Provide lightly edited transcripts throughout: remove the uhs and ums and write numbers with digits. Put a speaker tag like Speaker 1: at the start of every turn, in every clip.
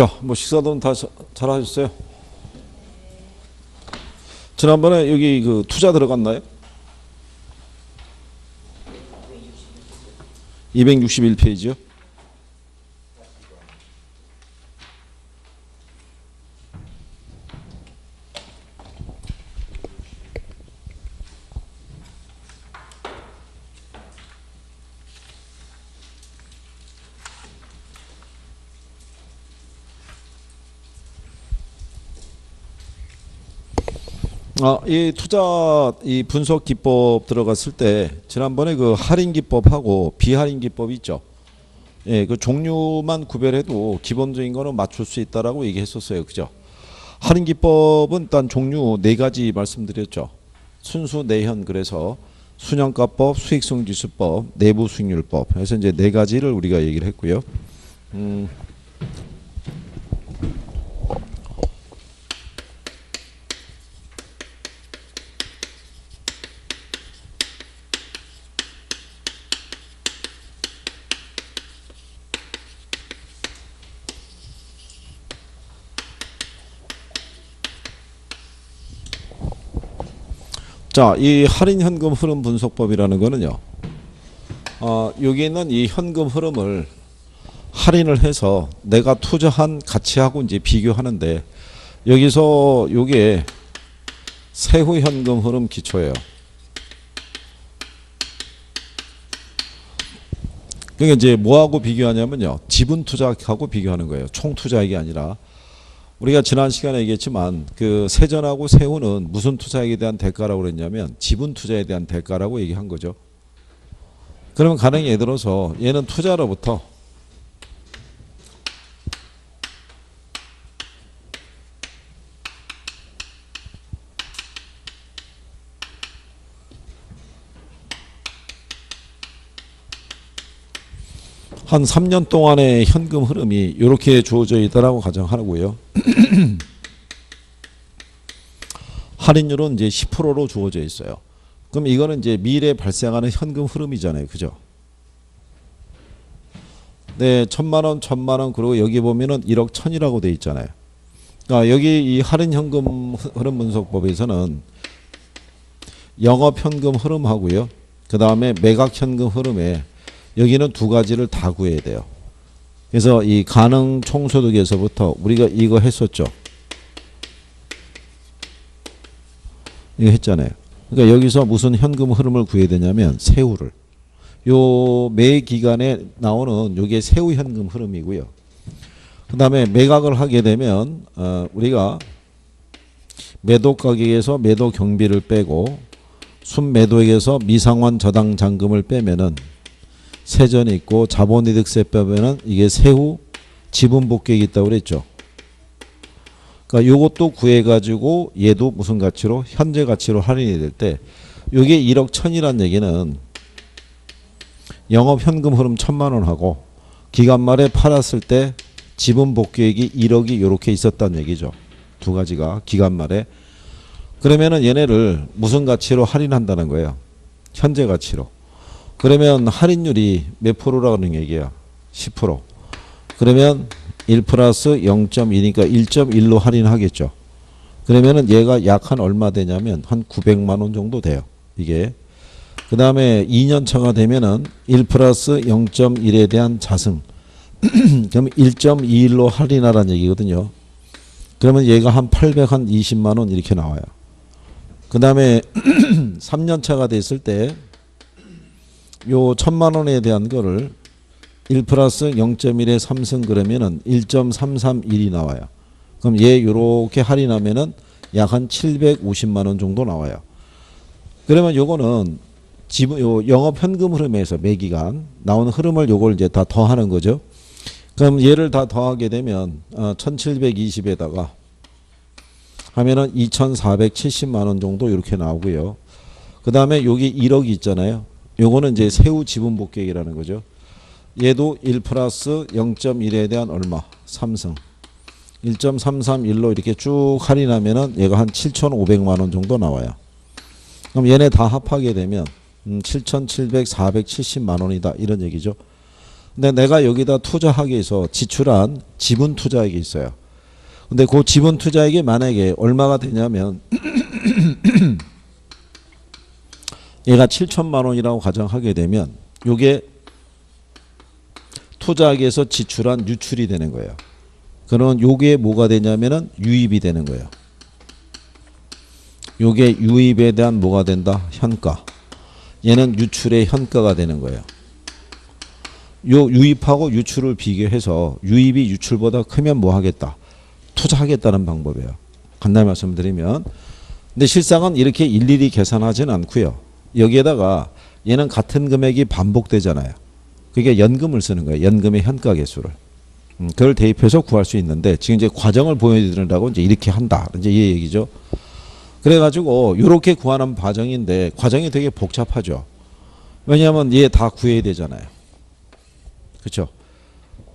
Speaker 1: 자, 뭐 식사도 다 잘 하셨어요? 지난번에 여기 그 투자 들어갔나요? 261페이지요? 이 투자 이 분석 기법 들어갔을 때 지난번에 그 할인 기법하고 비할인 기법 있죠. 예, 그 종류만 구별해도 기본적인 거는 맞출 수 있다라고 얘기했었어요. 그죠? 할인 기법은 일단 종류 네 가지 말씀드렸죠. 순수 내현 그래서 순환가법, 수익성지수법, 내부 수익률법. 그래서 이제 네 가지를 우리가 얘기를 했고요. 자, 이 할인 현금 흐름 분석법이라는 거는요. 여기 있는 이 현금 흐름을 할인을 해서 내가 투자한 가치하고 이제 비교하는데 여기서 요게 세후 현금 흐름 기초예요. 그러니까 이제 뭐하고 비교하냐면요. 지분 투자하고 비교하는 거예요. 총 투자액이 아니라. 우리가 지난 시간에 얘기했지만 그 세전하고 세후는 무슨 투자액에 대한 대가라고 그랬냐면 지분 투자에 대한 대가라고 얘기한 거죠. 그러면 가령 예를 들어서 얘는 투자로부터 한 3년 동안의 현금 흐름이 이렇게 주어져 있다라고 가정하고요. 할인율은 이제 10%로 주어져 있어요. 그럼 이거는 이제 미래에 발생하는 현금 흐름이잖아요. 그죠? 네, 1000만원, 1000만원, 그리고 여기 보면은 1억 1000이라고 돼 있잖아요. 그러니까 여기 이 할인 현금 흐름 분석법에서는 영업 현금 흐름하고요. 그 다음에 매각 현금 흐름에 여기는 두 가지를 다 구해야 돼요. 그래서 이 가능 총소득에서부터 우리가 이거 했었죠. 이거 했잖아요. 그러니까 여기서 무슨 현금 흐름을 구해야 되냐면 세후를. 요 매 기간에 나오는 요게 세후 현금 흐름이고요. 그 다음에 매각을 하게 되면 우리가 매도 가격에서 매도 경비를 빼고 순매도액에서 미상환 저당 잔금을 빼면은 세전이 있고 자본이득세 빼면은 이게 세후 지분 복귀액이 있다고 그랬죠. 그러니까 요것도 구해가지고 얘도 무슨 가치로 현재 가치로 할인이 될 때 요게 1억 1000이란 얘기는 영업 현금 흐름 1000만원 하고 기간 말에 팔았을 때 지분 복귀액이 1억이 요렇게 있었다는 얘기죠. 두 가지가 기간 말에. 그러면은 얘네를 무슨 가치로 할인한다는 거예요. 현재 가치로. 그러면 할인율이 몇 프로라는 얘기야? 10%. 그러면 1 플러스 0.2니까 1.1로 할인하겠죠. 그러면은 얘가 약 한 얼마 되냐면 한 900만 원 정도 돼요. 이게. 그 다음에 2년 차가 되면은 1 플러스 0.1에 대한 자승. 그럼 1.21로 할인하라는 얘기거든요. 그러면 얘가 한 820만 원 이렇게 나와요. 그 다음에 3년 차가 됐을 때 요 1000만 원에 대한 거를 1 플러스 0.1에 3승 그러면은 1.331이 나와요. 그럼 얘 요렇게 할인하면은 약 한 750만 원 정도 나와요. 그러면 요거는 지분 요 영업 현금 흐름에서 매기간 나오는 흐름을 요걸 이제 다 더하는 거죠. 그럼 얘를 다 더하게 되면 1720에다가 하면은 2470만 원 정도 이렇게 나오고요. 그 다음에 여기 1억이 있잖아요. 요거는 이제 세후 지분 복귀액이라는 거죠. 얘도 1 플러스 0.1에 대한 얼마? 3승. 1.331로 이렇게 쭉 할인하면은 얘가 한 7,500만 원 정도 나와요. 그럼 얘네 다 합하게 되면 7,700, 470만 원이다. 이런 얘기죠. 근데 내가 여기다 투자하기 위해서 지출한 지분 투자액이 있어요. 근데 그 지분 투자액이 만약에 얼마가 되냐면 얘가 7천만 원이라고 가정하게 되면 요게 투자액에서 지출한 유출이 되는 거예요. 그러면 요게 뭐가 되냐면은 유입이 되는 거예요. 요게 유입에 대한 뭐가 된다? 현가. 얘는 유출의 현가가 되는 거예요. 요 유입하고 유출을 비교해서 유입이 유출보다 크면 뭐 하겠다? 투자하겠다는 방법이에요. 간단히 말씀드리면. 근데 실상은 이렇게 일일이 계산하지는 않고요. 여기에다가 얘는 같은 금액이 반복되잖아요. 그게 연금을 쓰는 거예요. 연금의 현가 계수를. 그걸 대입해서 구할 수 있는데 지금 이제 과정을 보여드리려고 이제 이렇게 한다. 이제 이 얘기죠. 그래가지고 이렇게 구하는 과정인데 과정이 되게 복잡하죠. 왜냐하면 얘 다 구해야 되잖아요. 그렇죠?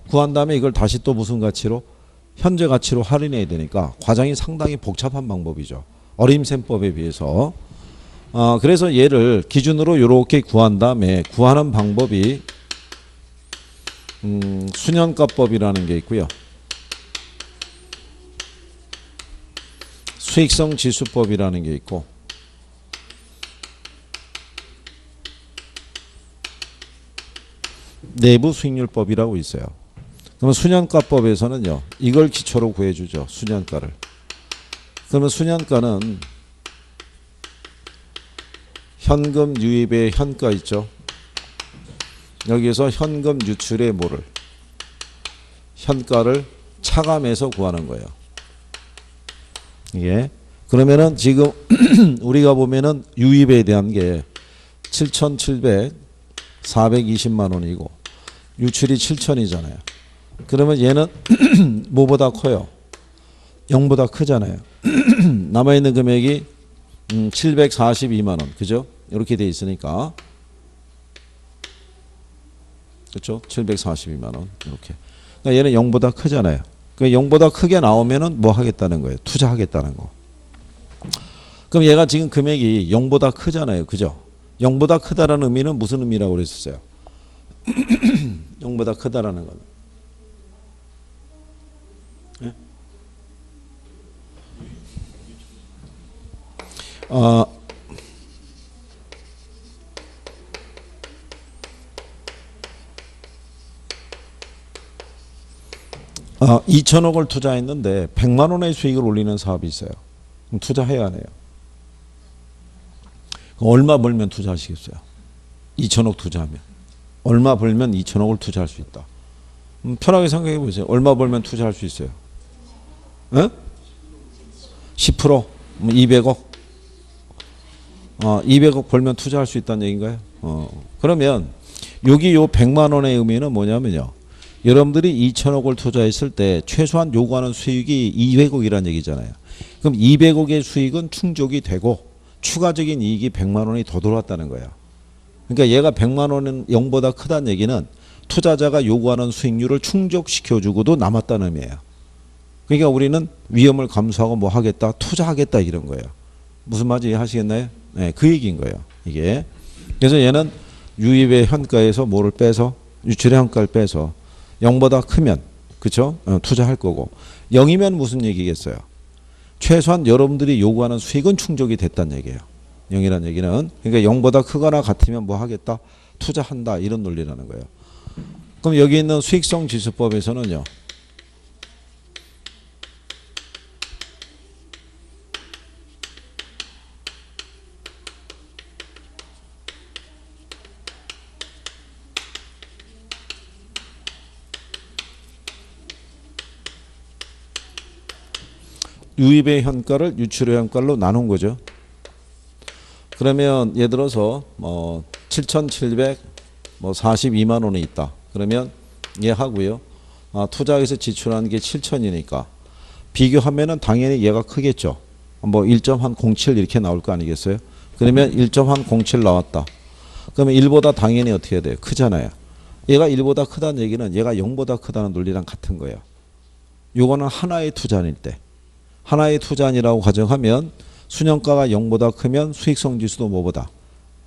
Speaker 1: 구한 다음에 이걸 다시 또 무슨 가치로? 현재 가치로 할인해야 되니까 과정이 상당히 복잡한 방법이죠. 어림셈법에 비해서. 그래서 얘를 기준으로 이렇게 구한 다음에 구하는 방법이 순현가법이라는 게 있고요. 수익성 지수법이라는 게 있고 내부 수익률법이라고 있어요. 그러면 순현가법에서는요. 이걸 기초로 구해주죠. 순현가를. 그러면 순현가는 현금 유입의 현가 있죠. 여기서 현금 유출의 뭐를 현가를 차감해서 구하는 거예요. 이게 그러면은 지금 우리가 보면은 유입에 대한 게 420만 원이고 유출이 7천이잖아요. 그러면 얘는 뭐보다 커요? 0보다 크잖아요. 남아있는 금액이 742만 원. 그죠? 이렇게 돼 있으니까. 그렇죠? 742만 원. 이렇게. 그러니까 얘는 0보다 크잖아요. 그러니까 0보다 크게 나오면은 뭐 하겠다는 거예요? 투자하겠다는 거. 그럼 얘가 지금 금액이 0보다 크잖아요. 그죠? 0보다 크다라는 의미는 무슨 의미라고 그랬었어요? 0보다 크다라는 건. 네? 2천억을 투자했는데 100만 원의 수익을 올리는 사업이 있어요. 그럼 투자해야 하네요. 얼마 벌면 투자하시겠어요? 2천억 투자하면. 얼마 벌면 2천억을 투자할 수 있다. 편하게 생각해 보세요. 얼마 벌면 투자할 수 있어요? 에? 10%? 200억? 200억 벌면 투자할 수 있다는 얘기인가요? 그러면 여기 요 100만 원의 의미는 뭐냐면요. 여러분들이 2천억을 투자했을 때 최소한 요구하는 수익이 200억이라는 얘기잖아요. 그럼 200억의 수익은 충족이 되고 추가적인 이익이 100만 원이 더 들어왔다는 거예요. 그러니까 얘가 100만 원은 0보다 크다는 얘기는 투자자가 요구하는 수익률을 충족시켜주고도 남았다는 의미예요. 그러니까 우리는 위험을 감수하고 뭐 하겠다? 투자하겠다 이런 거예요. 무슨 말인지 이해하시겠나요? 네, 그 얘기인 거예요. 이게. 그래서 얘는 유입의 현가에서 뭐를 빼서 유출의 현가를 빼서 0보다 크면 그렇죠? 투자할 거고 0이면 무슨 얘기겠어요? 최소한 여러분들이 요구하는 수익은 충족이 됐다는 얘기예요. 0이라는 얘기는 그러니까 0보다 크거나 같으면 뭐 하겠다? 투자한다 이런 논리라는 거예요. 그럼 여기 있는 수익성 지수법에서는요. 유입의 현가를 유출의 현가로 나눈 거죠. 그러면 예를 들어서 7,742만 원이 있다. 그러면 얘 하고요. 투자에서 지출하는 게 7천이니까 비교하면은 당연히 얘가 크겠죠. 뭐 1.07 이렇게 나올 거 아니겠어요? 그러면 1.07 나왔다. 그러면 1보다 당연히 어떻게 해야 돼요? 크잖아요. 얘가 1보다 크다는 얘기는 얘가 0보다 크다는 논리랑 같은 거예요. 요거는 하나의 투자일 때. 하나의 투자이라고 가정하면 순현가가 0보다 크면 수익성 지수도 뭐보다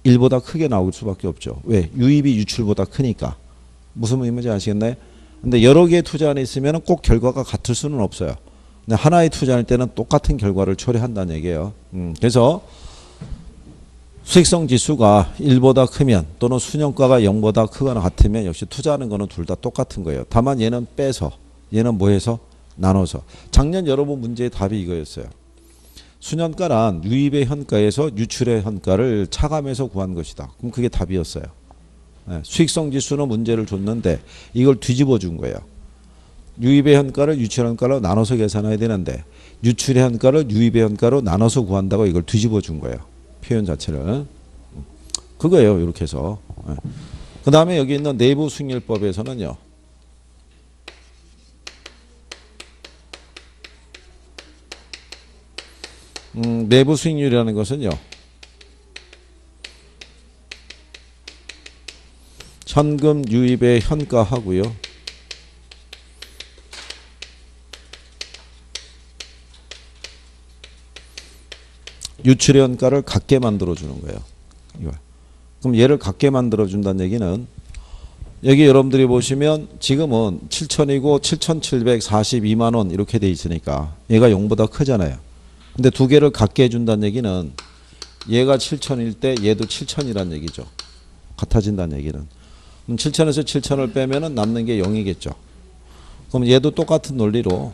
Speaker 1: 1보다 크게 나올 수밖에 없죠. 왜? 유입이 유출보다 크니까. 무슨 의미인지 아시겠나요? 근데 여러 개의 투자안이 있으면 꼭 결과가 같을 수는 없어요. 근데 하나의 투자할 때는 똑같은 결과를 초래한다는 얘기예요. 그래서 수익성 지수가 1보다 크면 또는 순영가가 0보다 크거나 같으면 역시 투자하는 거는 둘 다 똑같은 거예요. 다만 얘는 빼서 얘는 뭐 해서 나눠서. 작년 여러분 문제의 답이 이거였어요. 순현가란 유입의 현가에서 유출의 현가를 차감해서 구한 것이다. 그럼 그게 답이었어요. 네, 수익성 지수는 문제를 줬는데 이걸 뒤집어 준 거예요. 유입의 현가를 유출의 현가로 나눠서 계산해야 되는데 유출의 현가를 유입의 현가로 나눠서 구한다고 이걸 뒤집어 준 거예요. 표현 자체를. 그거예요. 이렇게 해서. 네. 그 다음에 여기 있는 내부 수익률법에서는요. 내부 수익률이라는 것은요. 현금 유입의 현가하고요. 유출의 현가를 같게 만들어주는 거예요. 이거. 그럼 얘를 같게 만들어준다는 얘기는 여기 여러분들이 보시면 지금은 7천이고 7,742만 원 이렇게 돼 있으니까 얘가 0보다 크잖아요. 근데 두 개를 같게 해준다는 얘기는 얘가 7천일 때 얘도 7천이란 얘기죠. 같아진다는 얘기는. 그럼 7천에서 7천을 빼면은 남는 게 0이겠죠. 그럼 얘도 똑같은 논리로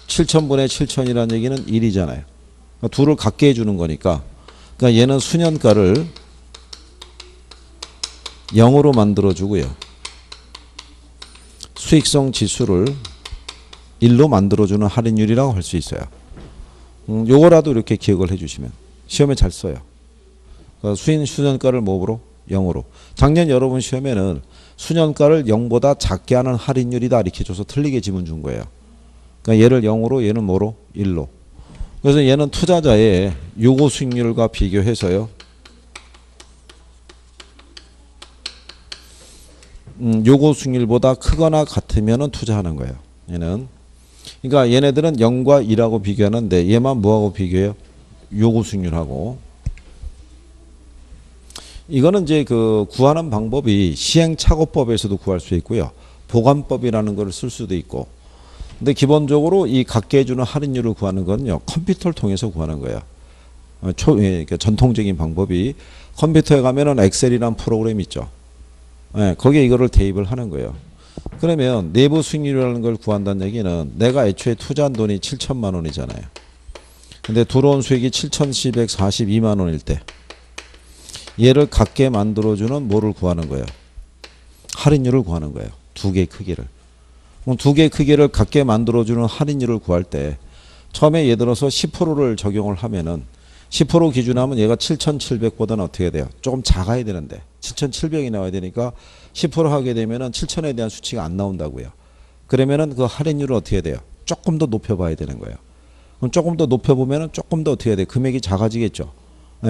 Speaker 1: 7천분의 7천이라는 얘기는 1이잖아요. 그러니까 둘을 같게 해주는 거니까. 그러니까 얘는 순현가를 0으로 만들어주고요. 수익성 지수를 1로 만들어주는 할인율이라고 할 수 있어요. 요거라도 이렇게 기억을 해주시면 시험에 잘 써요. 그러니까 순현가를 뭐로? 0으로. 작년 여러분 시험에는 순현가를 0보다 작게 하는 할인율이다 이렇게 줘서 틀리게 지문 준 거예요. 그러니까 얘를 0으로 얘는 뭐로? 1로. 그래서 얘는 투자자의 요구 수익률과 비교해서요. 요구 수익률보다 크거나 같으면 투자하는 거예요. 얘는. 그러니까 얘네들은 0과 2하고 비교하는데 얘만 뭐하고 비교해요? 요구 수익률하고. 이거는 이제 그 구하는 방법이 시행착오법에서도 구할 수 있고요. 보관법이라는 걸 쓸 수도 있고. 근데 기본적으로 이 갖게 해주는 할인율을 구하는 건요. 컴퓨터를 통해서 구하는 거예요. 그러니까 전통적인 방법이 컴퓨터에 가면은 엑셀이라는 프로그램이 있죠. 네, 거기에 이거를 대입을 하는 거예요. 그러면 내부 수익률이라는 걸 구한다는 얘기는 내가 애초에 투자한 돈이 7천만 원이잖아요. 근데 들어온 수익이 7,742만 원일 때 얘를 갖게 만들어주는 뭐를 구하는 거예요? 할인율을 구하는 거예요. 두 개의 크기를. 그럼 두 개의 크기를 갖게 만들어주는 할인율을 구할 때 처음에 예를 들어서 10%를 적용을 하면은 10% 기준하면 얘가 7,700보다는 어떻게 돼요? 조금 작아야 되는데 7,700이 나와야 되니까 10% 하게 되면은 7,000에 대한 수치가 안 나온다고요. 그러면은 그 할인율을 어떻게 해야 돼요? 조금 더 높여봐야 되는 거예요. 그럼 조금 더 높여보면은 조금 더 어떻게 해야 돼요? 금액이 작아지겠죠.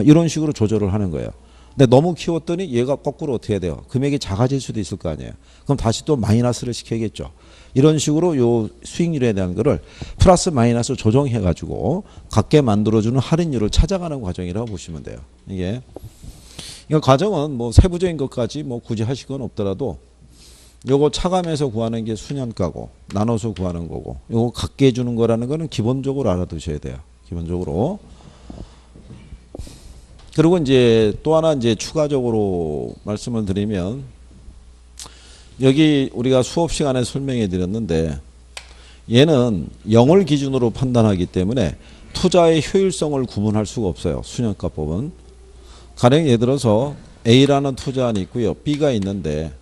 Speaker 1: 이런 식으로 조절을 하는 거예요. 근데 너무 키웠더니 얘가 거꾸로 어떻게 해야 돼요? 금액이 작아질 수도 있을 거 아니에요. 그럼 다시 또 마이너스를 시켜야겠죠. 이런 식으로 요 수익률에 대한 거를 플러스 마이너스 조정해 가지고 갖게 만들어주는 할인율을 찾아가는 과정이라고 보시면 돼요. 이게 그러니까 과정은 뭐 세부적인 것까지 뭐 굳이 하실 건 없더라도 요거 차감해서 구하는 게 순현가고 나눠서 구하는 거고 요거 갖게 해주는 거라는 거는 기본적으로 알아두셔야 돼요. 기본적으로. 그리고 이제 또 하나 이제 추가적으로 말씀을 드리면 여기 우리가 수업 시간에 설명해 드렸는데 얘는 0을 기준으로 판단하기 때문에 투자의 효율성을 구분할 수가 없어요. 순현가법은. 가령 예를 들어서 A라는 투자안이 있고요. B가 있는데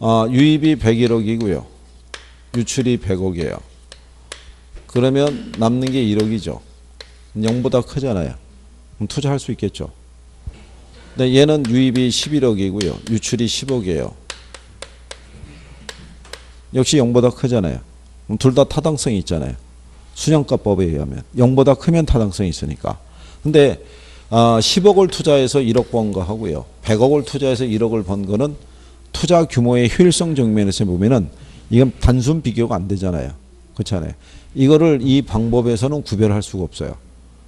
Speaker 1: 유입이 101억이고요. 유출이 100억이에요. 그러면 남는 게 1억이죠. 0보다 크잖아요. 그럼 투자할 수 있겠죠. 근데 얘는 유입이 11억이고요. 유출이 10억이에요. 역시 0보다 크잖아요. 그럼 둘 다 타당성이 있잖아요. 순영가법에 의하면. 0보다 크면 타당성이 있으니까. 근데 10억을 투자해서 1억 번 거 하고요. 100억을 투자해서 1억을 번 거는 투자 규모의 효율성 정면에서 보면은 이건 단순 비교가 안 되잖아요. 그렇잖아요. 이거를 이 방법에서는 구별할 수가 없어요.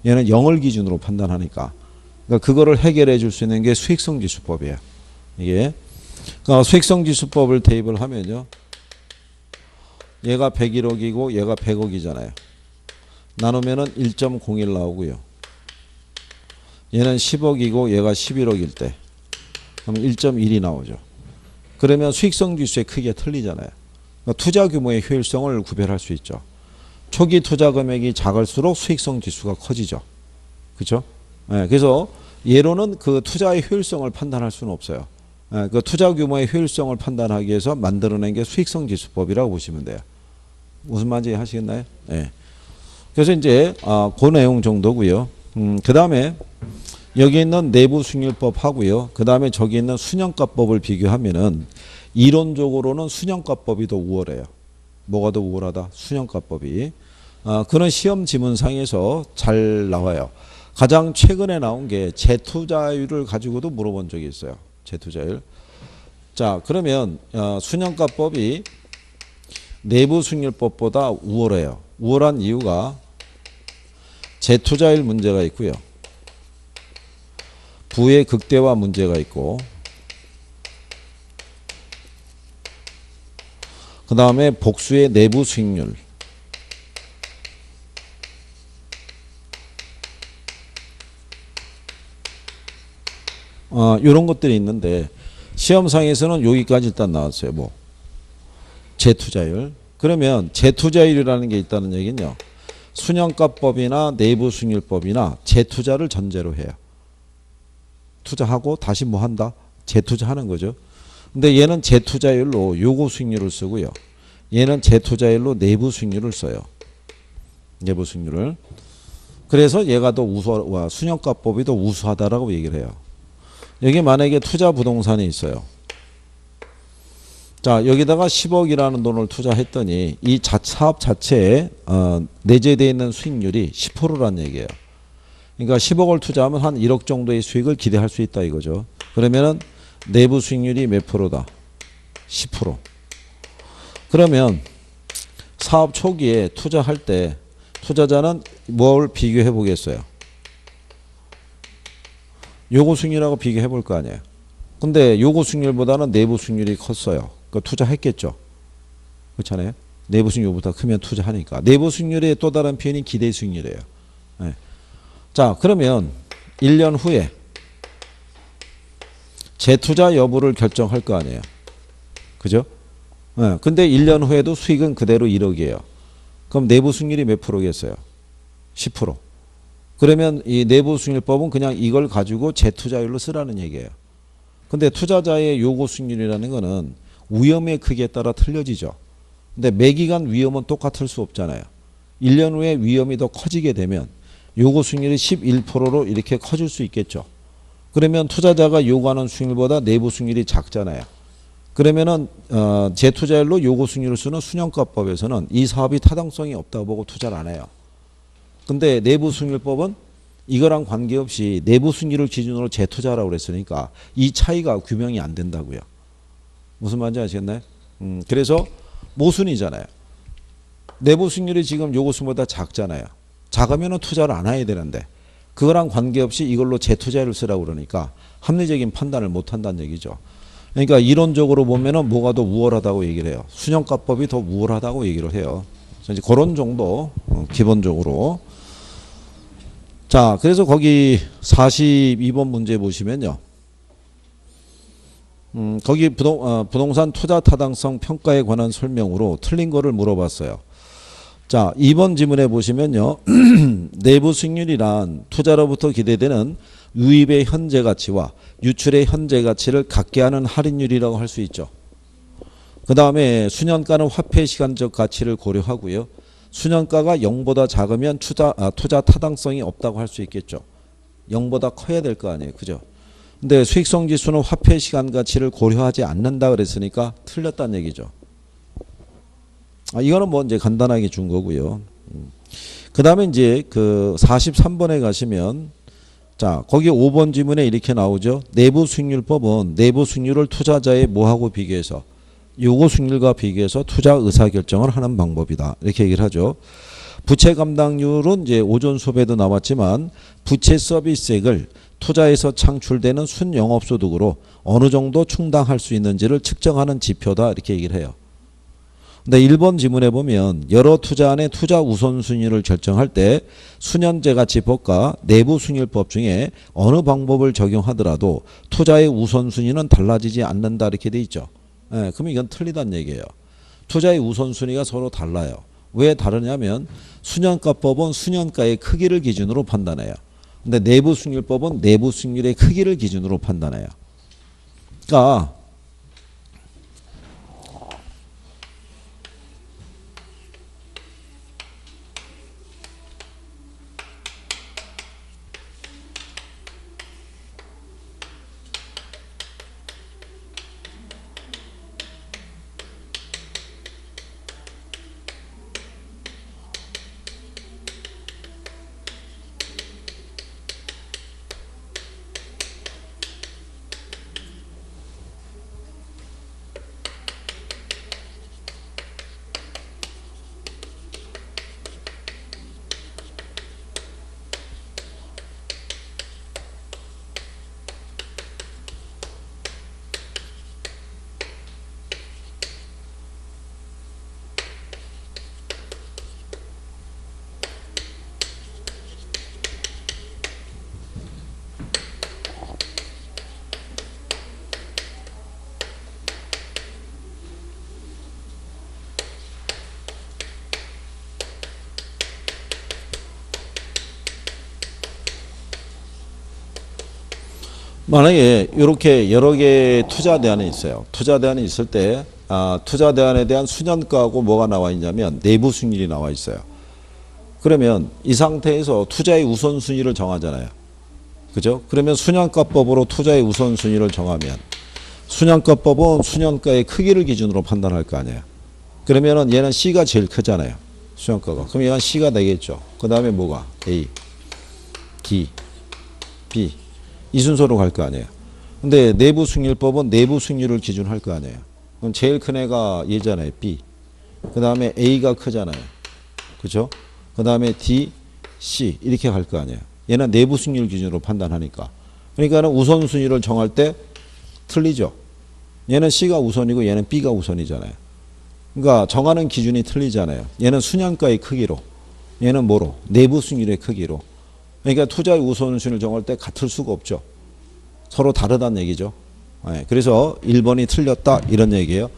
Speaker 1: 얘는 0을 기준으로 판단하니까. 그러니까 그거를 해결해 줄 수 있는 게 수익성 지수법이에요. 이게. 그러니까 수익성 지수법을 대입을 하면요. 얘가 101억이고 얘가 100억이잖아요. 나누면은 1.01 나오고요. 얘는 10억이고 얘가 11억일 때 그럼 1.1이 나오죠. 그러면 수익성 지수의 크기가 틀리잖아요. 그러니까 투자 규모의 효율성을 구별할 수 있죠. 초기 투자 금액이 작을수록 수익성 지수가 커지죠. 그렇죠? 네, 그래서 예로는 그 투자의 효율성을 판단할 수는 없어요. 네, 그 투자 규모의 효율성을 판단하기 위해서 만들어낸 게 수익성 지수법이라고 보시면 돼요. 무슨 말인지 하시겠나요? 네. 그래서 이제 그 내용 정도고요. 그 다음에 여기 있는 내부 수익률법 하고요. 그 다음에 저기 있는 순형가법을 비교하면은 이론적으로는 순형가법이 더 우월해요. 뭐가 더 우월하다? 순형가법이. 그런 시험 지문상에서 잘 나와요. 가장 최근에 나온 게 재투자율을 가지고도 물어본 적이 있어요. 재투자율. 자, 그러면 순형가법이 내부 수익률법보다 우월해요. 우월한 이유가 재투자율 문제가 있고요. 부의 극대화 문제가 있고, 그 다음에 복수의 내부 수익률, 이런 것들이 있는데 시험상에서는 여기까지 일단 나왔어요. 뭐 재투자율. 그러면 재투자율이라는 게 있다는 얘기는요. 순형가법이나 내부 수익률법이나 재투자를 전제로 해요. 투자하고 다시 뭐 한다? 재투자하는 거죠. 근데 얘는 재투자율로 요구 수익률을 쓰고요. 얘는 재투자율로 내부 수익률을 써요. 내부 수익률을. 그래서 얘가 더 순형가법이 더 우수하다라고 얘기를 해요. 여기 만약에 투자 부동산이 있어요. 자, 여기다가 10억이라는 돈을 투자했더니 이 사업 자체에 내재되어 있는 수익률이 10%란 얘기예요. 그러니까 10억을 투자하면 한 1억 정도의 수익을 기대할 수 있다 이거죠. 그러면은 내부 수익률이 몇 프로다? 10%. 그러면 사업 초기에 투자할 때 투자자는 뭘 비교해 보겠어요? 요구 수익률하고 비교해 볼 거 아니에요. 근데 요구 수익률보다는 내부 수익률이 컸어요. 그 투자했겠죠. 그렇잖아요. 내부 수익률보다 크면 투자하니까. 내부 수익률의 또 다른 표현이 기대 수익률이에요. 네. 자, 그러면 1년 후에 재투자 여부를 결정할 거 아니에요. 그죠? 네. 근데 1년 후에도 수익은 그대로 1억이에요. 그럼 내부 수익률이 몇 프로겠어요? 10%. 그러면 이 내부 수익률법은 그냥 이걸 가지고 재투자율로 쓰라는 얘기예요. 근데 투자자의 요구 수익률이라는 거는 위험의 크기에 따라 틀려지죠. 근데 매기간 위험은 똑같을 수 없잖아요. 1년 후에 위험이 더 커지게 되면 요구 수익률이 11%로 이렇게 커질 수 있겠죠. 그러면 투자자가 요구하는 수익률보다 내부 수익률이 작잖아요. 그러면은 재투자율로 요구 수익률을 쓰는 순형가법에서는 이 사업이 타당성이 없다고 보고 투자를 안 해요. 근데 내부 수익률법은 이거랑 관계없이 내부 수익률을 기준으로 재투자라고 그랬으니까 이 차이가 규명이 안 된다고요. 무슨 말인지 아시겠나요? 그래서 모순이잖아요. 내부 수익률이 지금 요구 수익률보다 작잖아요. 작으면 투자를 안 해야 되는데 그거랑 관계없이 이걸로 재투자를 쓰라고 그러니까 합리적인 판단을 못 한다는 얘기죠. 그러니까 이론적으로 보면은 뭐가 더 우월하다고 얘기를 해요. 순형가법이 더 우월하다고 얘기를 해요. 그래서 이제 그런 정도 기본적으로. 자, 그래서 거기 42번 문제 보시면요. 거기 부동산 투자 타당성 평가에 관한 설명으로 틀린 거를 물어봤어요. 자, 2번 지문에 보시면요. 내부 수익률이란 투자로부터 기대되는 유입의 현재 가치와 유출의 현재 가치를 같게 하는 할인율이라고 할 수 있죠. 그 다음에 수년가는 화폐 시간적 가치를 고려하고요. 수년가가 0보다 작으면 투자 타당성이 없다고 할 수 있겠죠. 0보다 커야 될 거 아니에요. 그죠? 근데 수익성 지수는 화폐 시간 가치를 고려하지 않는다 그랬으니까 틀렸다는 얘기죠. 이거는 뭐 이제 간단하게 준 거고요. 그 다음에 이제 그 43번에 가시면 자, 거기 5번 지문에 이렇게 나오죠. 내부 수익률법은 내부 수익률을 투자자의 뭐하고 비교해서 요구 수익률과 비교해서 투자 의사결정을 하는 방법이다. 이렇게 얘기를 하죠. 부채 감당률은 이제 오전 수업에도 나왔지만 부채 서비스액을 투자에서 창출되는 순영업소득으로 어느 정도 충당할 수 있는지를 측정하는 지표다. 이렇게 얘기를 해요. 근데 1번 지문에 보면 여러 투자안의 투자 우선순위를 결정할 때 순현재가치법과 내부순위법 중에 어느 방법을 적용하더라도 투자의 우선순위는 달라지지 않는다. 이렇게 돼 있죠. 예, 그럼 이건 틀리다는 얘기예요. 투자의 우선순위가 서로 달라요. 왜 다르냐면 순현가법은 순현가의 크기를 기준으로 판단해요. 근데 내부순위법은 내부순위의 크기를 기준으로 판단해요. 그러니까 만약에 이렇게 여러 개의 투자 대안이 있어요. 투자 대안이 있을 때 투자 대안에 대한 순현가하고 뭐가 나와 있냐면 내부 수익률이 나와 있어요. 그러면 이 상태에서 투자의 우선순위를 정하잖아요. 그죠? 그러면 순현가법으로 투자의 우선순위를 정하면 순현가법은 순현가의 크기를 기준으로 판단할 거 아니에요. 그러면은 얘는 C가 제일 크잖아요. 순현가가. 그럼 얘는 C가 되겠죠. 그 다음에 뭐가? A, D, B. 이 순서로 갈 거 아니에요. 근데 내부 수익률법은 내부 수익률을 기준할 거 아니에요. 그럼 제일 큰 애가 얘잖아요. B. 그 다음에 A가 크잖아요. 그죠? 그 다음에 D, C 이렇게 갈 거 아니에요. 얘는 내부 수익률 기준으로 판단하니까. 그러니까는 우선순위를 정할 때 틀리죠. 얘는 C가 우선이고 얘는 B가 우선이잖아요. 그러니까 정하는 기준이 틀리잖아요. 얘는 순환가의 크기로, 얘는 뭐로? 내부 수익률의 크기로. 그러니까 투자의 우선순위를 정할 때 같을 수가 없죠. 서로 다르다는 얘기죠. 네, 그래서 1번이 틀렸다 이런 얘기예요.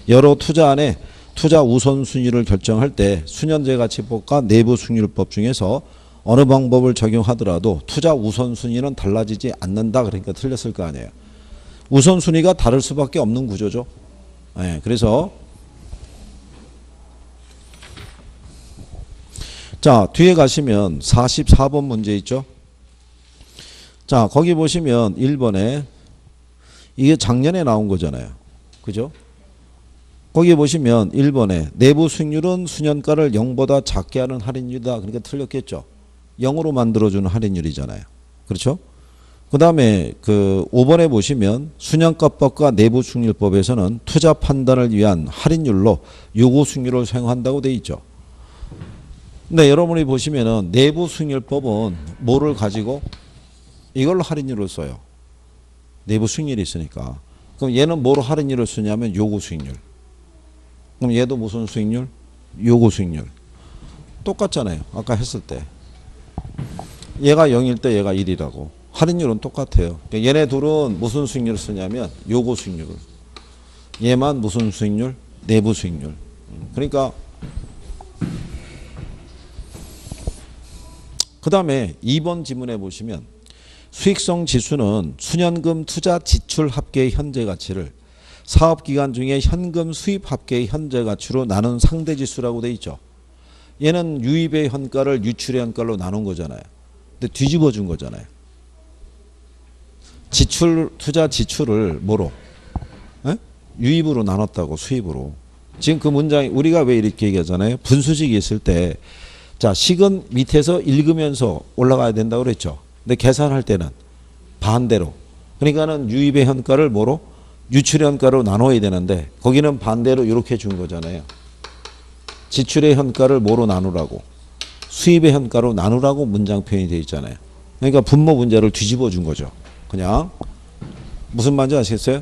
Speaker 1: 여러 투자안에 투자 우선순위를 결정할 때 순현재가치법과 내부수익률법 중에서 어느 방법을 적용하더라도 투자 우선순위는 달라지지 않는다. 그러니까 틀렸을 거 아니에요. 우선순위가 다를 수밖에 없는 구조죠. 네, 그래서 자, 뒤에 가시면 44번 문제 있죠. 자, 거기 보시면 1번에 이게 작년에 나온 거잖아요. 그죠? 거기 보시면 1번에 내부 수익률은 순현가를 0보다 작게 하는 할인율이다. 그러니까 틀렸겠죠. 0으로 만들어주는 할인율이잖아요. 그렇죠? 그 다음에 그 5번에 보시면 순현가법과 내부 수익률법에서는 투자 판단을 위한 할인율로 요구 수익률을 사용한다고 돼 있죠. 근데 여러분이 보시면은 내부 수익률법은 뭐를 가지고 이걸로 할인율을 써요. 내부 수익률이 있으니까. 그럼 얘는 뭐로 할인율을 쓰냐면 요구 수익률. 그럼 얘도 무슨 수익률? 요구 수익률. 똑같잖아요. 아까 했을 때. 얘가 0일 때 얘가 1이라고. 할인율은 똑같아요. 그러니까 얘네 둘은 무슨 수익률을 쓰냐면 요구 수익률을. 얘만 무슨 수익률? 내부 수익률. 그러니까 그 다음에 2번 지문에 보시면 수익성 지수는 순현금 투자 지출 합계의 현재 가치를 사업기간 중에 현금 수입 합계의 현재 가치로 나눈 상대지수라고 돼 있죠. 얘는 유입의 현가를 유출의 현가로 나눈 거잖아요. 근데 뒤집어 준 거잖아요. 지출, 투자 지출을 뭐로? 에? 유입으로 나눴다고 수입으로. 지금 그 문장이 우리가 왜 이렇게 얘기하잖아요. 분수식이 있을 때 자, 식은 밑에서 읽으면서 올라가야 된다고 그랬죠. 근데 계산할 때는 반대로. 그러니까는 유입의 현가를 뭐로? 유출의 현가로 나눠야 되는데 거기는 반대로 이렇게 준 거잖아요. 지출의 현가를 뭐로 나누라고? 수입의 현가로 나누라고 문장 표현이 되어 있잖아요. 그러니까 분모 문제를 뒤집어 준 거죠. 그냥 무슨 말인지 아시겠어요?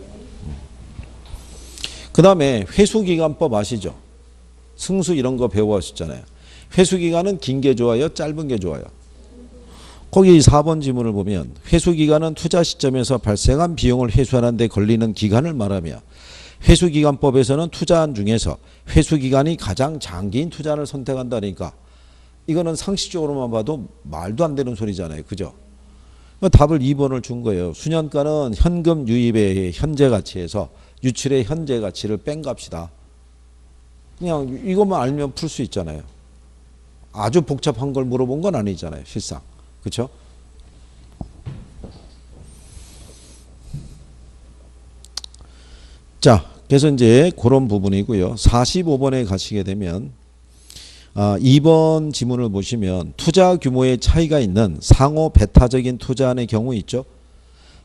Speaker 1: 그 다음에 회수기간법 아시죠? 승수 이런 거 배워왔었잖아요. 회수기간은 긴 게 좋아요? 짧은 게 좋아요? 거기 4번 지문을 보면 회수기간은 투자 시점에서 발생한 비용을 회수하는 데 걸리는 기간을 말하며 회수기간법에서는 투자한 중에서 회수기간이 가장 장기인 투자를 선택한다니까 이거는 상식적으로만 봐도 말도 안 되는 소리잖아요. 그죠? 답을 2번을 준 거예요. 수년가는 현금 유입의 현재 가치에서 유출의 현재 가치를 뺀 값이다. 그냥 이것만 알면 풀 수 있잖아요. 아주 복잡한 걸 물어본 건 아니잖아요. 실상. 그렇죠? 자, 그래서 이제 그런 부분이고요. 45번에 가시게 되면 2번 지문을 보시면 투자 규모의 차이가 있는 상호 배타적인 투자안의 경우 있죠.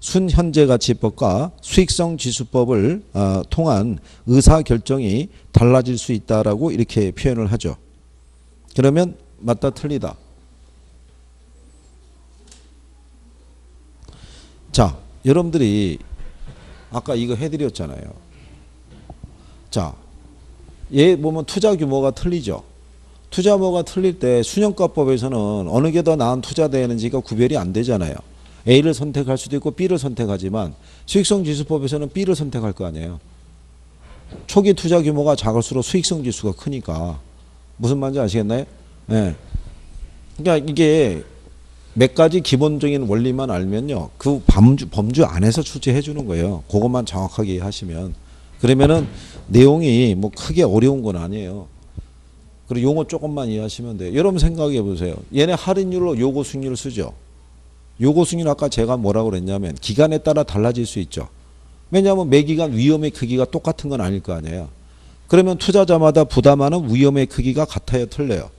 Speaker 1: 순현재가치법과 수익성지수법을 통한 의사결정이 달라질 수 있다라고 이렇게 표현을 하죠. 그러면 맞다 틀리다. 자, 여러분들이 아까 이거 해드렸잖아요. 자, 얘 보면 투자 규모가 틀리죠. 투자 규모가 틀릴 때 순현가법에서는 어느 게 더 나은 투자 되는지가 구별이 안 되잖아요. A를 선택할 수도 있고 B를 선택하지만 수익성지수법에서는 B를 선택할 거 아니에요. 초기 투자 규모가 작을수록 수익성 지수가 크니까. 무슨 말인지 아시겠나요? 네. 그러니까 이게 몇 가지 기본적인 원리만 알면요. 그 범주 안에서 출제해 주는 거예요. 그것만 정확하게 하시면. 그러면은 내용이 뭐 크게 어려운 건 아니에요. 그리고 용어 조금만 이해하시면 돼요. 여러분 생각해 보세요. 얘네 할인율로 요거 수익률을 쓰죠. 요거 수익률 아까 제가 뭐라고 그랬냐면 기간에 따라 달라질 수 있죠. 왜냐하면 매 기간 위험의 크기가 똑같은 건 아닐 거 아니에요. 그러면 투자자마다 부담하는 위험의 크기가 같아요, 틀려요?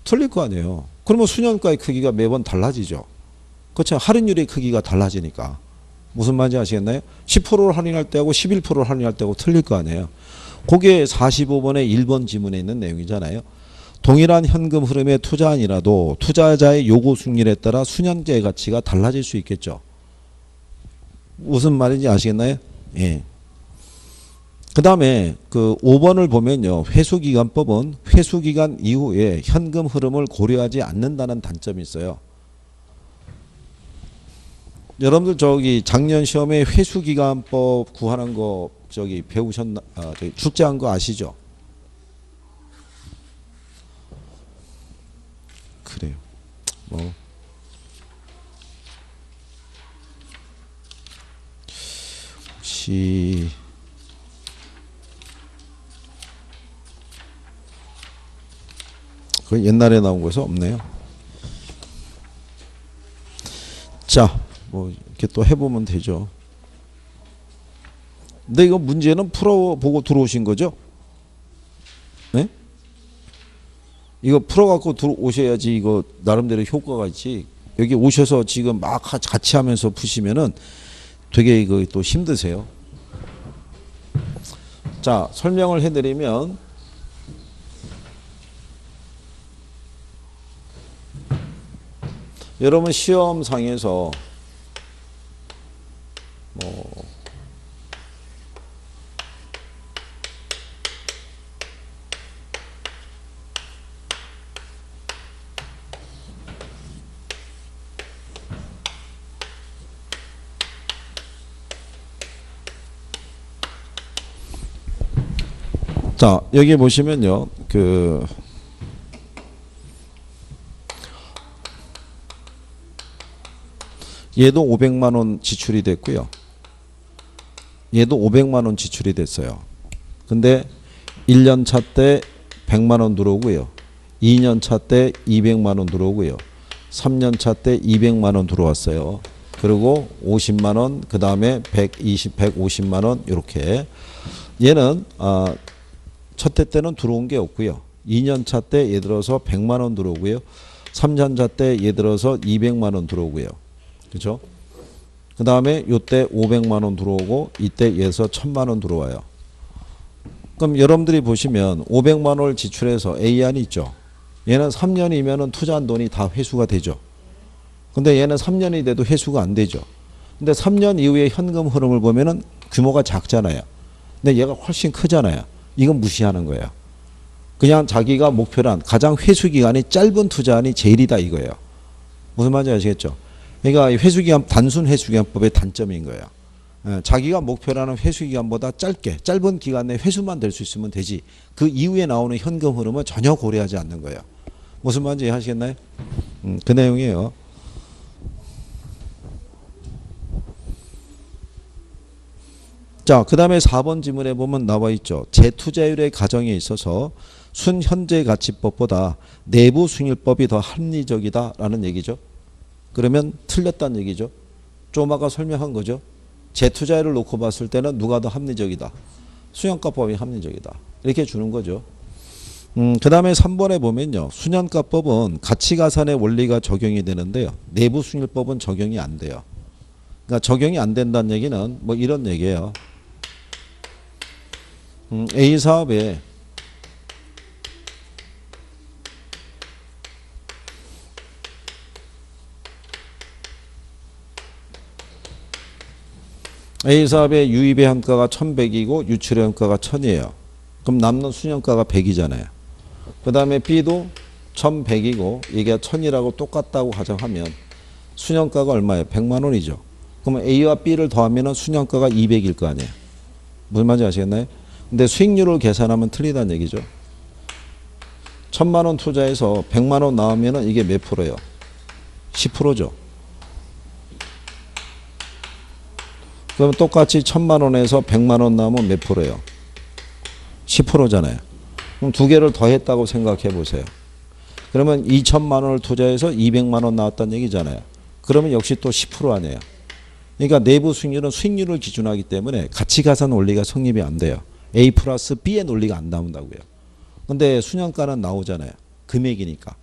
Speaker 1: 틀릴 거 아니에요. 그러면 수년가의 크기가 매번 달라지죠. 그렇죠? 할인율의 크기가 달라지니까. 무슨 말인지 아시겠나요? 10%를 할인할 때하고 11%를 할인할 때하고 틀릴 거 아니에요. 그게 45번의 1번 지문에 있는 내용이잖아요. 동일한 현금 흐름의 투자안이라도 투자자의 요구 수익률에 따라 수년제의 가치가 달라질 수 있겠죠. 무슨 말인지 아시겠나요? 예. 그 다음에 그 5번을 보면요. 회수기간법은 회수기간 이후에 현금 흐름을 고려하지 않는다는 단점이 있어요. 여러분들 저기 작년 시험에 회수기간법 구하는 거 저기 배우셨나, 저기 출제한 거 아시죠? 그래요. 뭐. 혹시 그 옛날에 나온 거에서 없네요. 자, 뭐 이렇게 또 해보면 되죠. 근데 이거 문제는 풀어보고 들어오신 거죠? 네? 이거 풀어갖고 들어오셔야지 이거 나름대로 효과가 있지. 여기 오셔서 지금 막 같이 하면서 푸시면은 되게 이거 또 힘드세요. 자, 설명을 해드리면 여러분 시험상에서 뭐 자, 여기 보시면요. 그 얘도 500만 원 지출이 됐고요. 얘도 500만 원 지출이 됐어요. 근데 1년 차 때 100만 원 들어오고요. 2년 차 때 200만 원 들어오고요. 3년 차 때 200만 원 들어왔어요. 그리고 50만 원, 그 다음에 150만 원 이렇게. 얘는 첫 해 때는 들어온 게 없고요. 2년 차 때 예를 들어서 100만 원 들어오고요. 3년 차 때 예를 들어서 200만 원 들어오고요. 그렇죠? 그 다음에 요때 500만 원 들어오고 이때에서 1000만 원 들어와요. 그럼 여러분들이 보시면 500만 원을 지출해서 A안이 있죠. 얘는 3년이면은 투자한 돈이 다 회수가 되죠. 근데 얘는 3년이 돼도 회수가 안 되죠. 근데 3년 이후에 현금 흐름을 보면은 규모가 작잖아요. 근데 얘가 훨씬 크잖아요. 이건 무시하는 거예요. 그냥 자기가 목표로 한 가장 회수 기간이 짧은 투자안이 제일이다 이거예요. 무슨 말인지 아시겠죠? 그러니까 회수기간, 단순 회수기간법의 단점인 거예요. 자기가 목표로 하는 회수기간보다 짧은 기간 내에 회수만 될 수 있으면 되지. 그 이후에 나오는 현금 흐름은 전혀 고려하지 않는 거예요. 무슨 말인지 아시겠나요? 그 내용이에요. 자, 그 다음에 4번 지문에 보면 나와 있죠. 재투자율의 가정에 있어서 순현재가치법보다 내부순위법이 더 합리적이다라는 얘기죠. 그러면 틀렸다는 얘기죠. 좀 아까 설명한 거죠. 재투자율을 놓고 봤을 때는 누가 더 합리적이다. 순현가법이 합리적이다. 이렇게 주는 거죠. 그 다음에 3번에 보면요. 순현가법은 가치가산의 원리가 적용이 되는데요. 내부순위법은 적용이 안 돼요. 그러니까 적용이 안 된다는 얘기는 뭐 이런 얘기예요. A 사업에 A사업의 유입의 현가가 1100이고 유출의 현가가 1000이에요. 그럼 남는 순현가가 100이잖아요. 그 다음에 B도 1100이고 이게 1000이라고 똑같다고 가정하면 순현가가 얼마예요? 100만 원이죠. 그러면 A와 B를 더하면 순현가가 200일 거 아니에요. 무슨 말인지 아시겠나요? 근데 수익률을 계산하면 틀리다는 얘기죠. 1000만 원 투자해서 100만 원 나오면 이게 몇 프로예요? 10%죠. 그럼 똑같이 1000만 원에서 100만 원 나오면 몇 프로예요? 10%잖아요. 그럼 두 개를 더했다고 생각해 보세요. 그러면 2천만 원을 투자해서 200만 원 나왔다는 얘기잖아요. 그러면 역시 또 10% 아니에요. 그러니까 내부 수익률은 수익률을 기준하기 때문에 가치가산 원리가 성립이 안 돼요. A 플러스 B의 논리가 안 나온다고요. 근데 순현가는 나오잖아요. 금액이니까.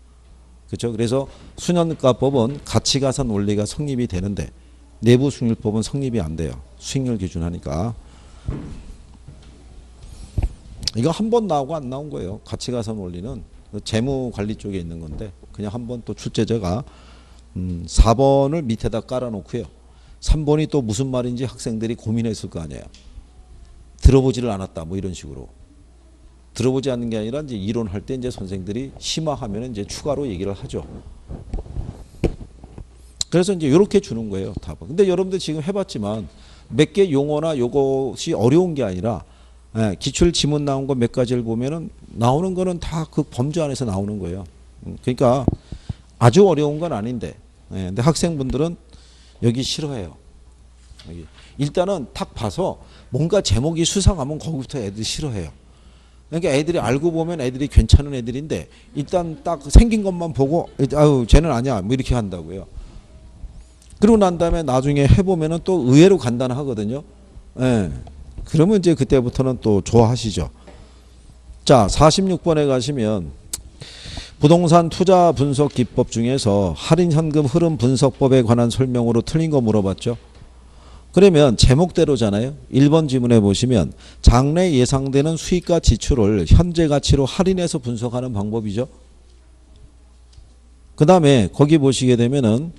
Speaker 1: 그렇죠? 그래서 순현가법은 가치가산 원리가 성립이 되는데 내부 수익률법은 성립이 안 돼요. 수익률 기준하니까. 이거 한 번 나오고 안 나온 거예요. 가치가산 원리는 재무관리 쪽에 있는 건데 그냥 한 번 또 출제자가 4번을 밑에다 깔아놓고요. 3번이 또 무슨 말인지 학생들이 고민했을 거 아니에요. 들어보지를 않았다 뭐 이런 식으로. 들어보지 않는 게 아니라 이제 이론할 때 이제 선생들이 심화하면 이제 추가로 얘기를 하죠. 그래서 이제 이렇게 주는 거예요, 답은. 근데 여러분들 지금 해봤지만 몇 개 용어나 요것이 어려운 게 아니라 기출 지문 나온 거 몇 가지를 보면은 나오는 거는 다 그 범주 안에서 나오는 거예요. 그러니까 아주 어려운 건 아닌데, 근데 학생분들은 여기 싫어해요. 여기. 일단은 딱 봐서 뭔가 제목이 수상하면 거기부터 애들이 싫어해요. 그러니까 애들이 알고 보면 애들이 괜찮은 애들인데 일단 딱 생긴 것만 보고 아유 쟤는 아니야 뭐 이렇게 한다고요. 그러고 난 다음에 나중에 해보면은 또 의외로 간단하거든요. 예. 그러면 이제 그때부터는 또 좋아하시죠. 자, 46번에 가시면 부동산 투자 분석 기법 중에서 할인 현금 흐름 분석법에 관한 설명으로 틀린 거 물어봤죠. 그러면 제목대로잖아요. 1번 지문에 보시면 장래 예상되는 수익과 지출을 현재 가치로 할인해서 분석하는 방법이죠. 그 다음에 거기 보시게 되면은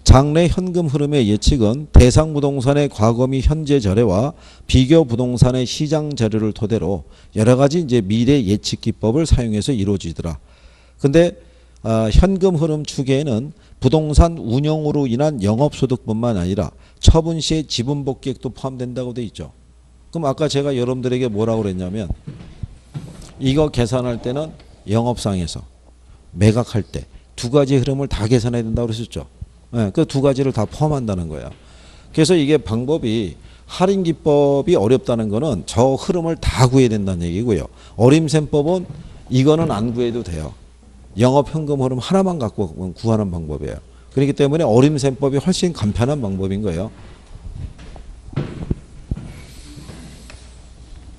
Speaker 1: 장래 현금 흐름의 예측은 대상 부동산의 과거 및 현재 거래와 비교 부동산의 시장 자료를 토대로 여러 가지 이제 미래 예측 기법을 사용해서 이루어지더라. 근데 현금 흐름 추계에는 부동산 운영으로 인한 영업소득뿐만 아니라 처분 시의 지분 복귀액도 포함된다고 돼 있죠. 그럼 아까 제가 여러분들에게 뭐라고 그랬냐면 이거 계산할 때는 영업상에서 매각할 때 두 가지 흐름을 다 계산해야 된다고 그랬었죠. 그 두 가지를 다 포함한다는 거예요. 그래서 이게 방법이 할인 기법이 어렵다는 거는 저 흐름을 다 구해야 된다는 얘기고요. 어림셈법은 이거는 안 구해도 돼요. 영업 현금 흐름 하나만 갖고 구하는 방법이에요. 그렇기 때문에 어림셈법이 훨씬 간편한 방법인 거예요.